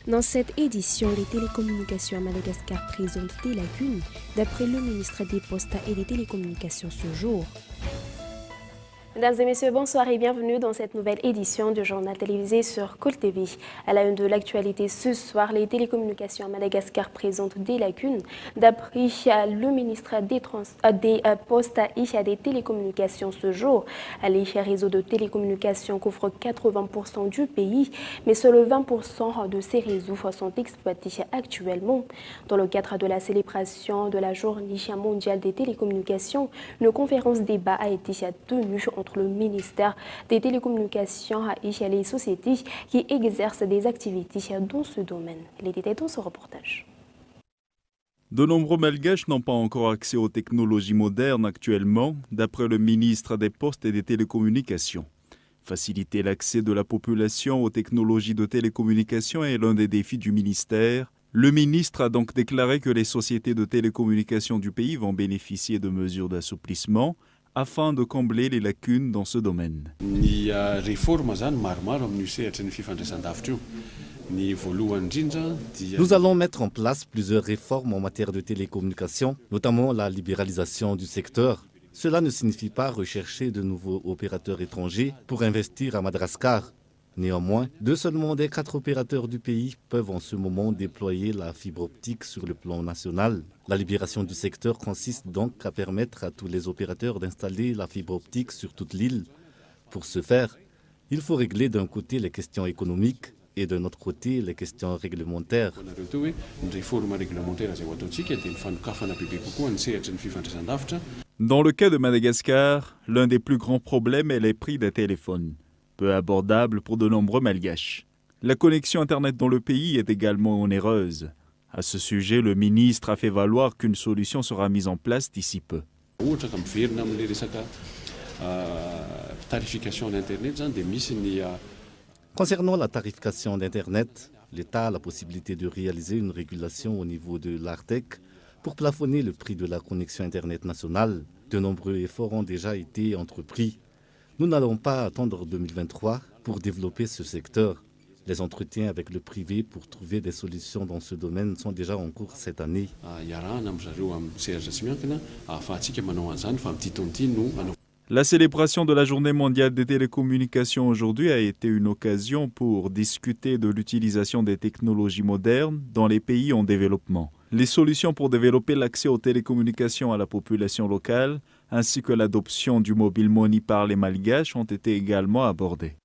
Dans cette édition, les télécommunications à Madagascar présentent des lacunes, d'après le ministre des Postes et des Télécommunications ce jour. Mesdames et messieurs, bonsoir et bienvenue dans cette nouvelle édition du journal télévisé sur Cool TV. À la une de l'actualité ce soir, les télécommunications à Madagascar présentent des lacunes. D'après le ministre des Postes et des Télécommunications ce jour, les réseaux de télécommunications couvrent 80% du pays, mais seuls 20% de ces réseaux sont exploités actuellement. Dans le cadre de la célébration de la Journée mondiale des télécommunications, une conférence débat a été tenue entre le ministère des Télécommunications et les sociétés qui exercent des activités dans ce domaine. Les détails dans ce reportage. De nombreux Malgaches n'ont pas encore accès aux technologies modernes actuellement, d'après le ministre des Postes et des Télécommunications. Faciliter l'accès de la population aux technologies de télécommunications est l'un des défis du ministère. Le ministre a donc déclaré que les sociétés de télécommunications du pays vont bénéficier de mesures d'assouplissement afin de combler les lacunes dans ce domaine. Nous allons mettre en place plusieurs réformes en matière de télécommunications, notamment la libéralisation du secteur. Cela ne signifie pas rechercher de nouveaux opérateurs étrangers pour investir à Madagascar. Néanmoins, deux seulement des 4 opérateurs du pays peuvent en ce moment déployer la fibre optique sur le plan national. La libération du secteur consiste donc à permettre à tous les opérateurs d'installer la fibre optique sur toute l'île. Pour ce faire, il faut régler d'un côté les questions économiques et d'un autre côté les questions réglementaires. Dans le cas de Madagascar, l'un des plus grands problèmes est les prix des téléphones, peu abordables pour de nombreux Malgaches. La connexion Internet dans le pays est également onéreuse. À ce sujet, le ministre a fait valoir qu'une solution sera mise en place d'ici peu. Concernant la tarification d'Internet, l'État a la possibilité de réaliser une régulation au niveau de l'ARTEC pour plafonner le prix de la connexion Internet nationale. De nombreux efforts ont déjà été entrepris. Nous n'allons pas attendre 2023 pour développer ce secteur. Les entretiens avec le privé pour trouver des solutions dans ce domaine sont déjà en cours cette année. La célébration de la Journée mondiale des télécommunications aujourd'hui a été une occasion pour discuter de l'utilisation des technologies modernes dans les pays en développement. Les solutions pour développer l'accès aux télécommunications à la population locale, ainsi que l'adoption du mobile money par les Malgaches ont été également abordées.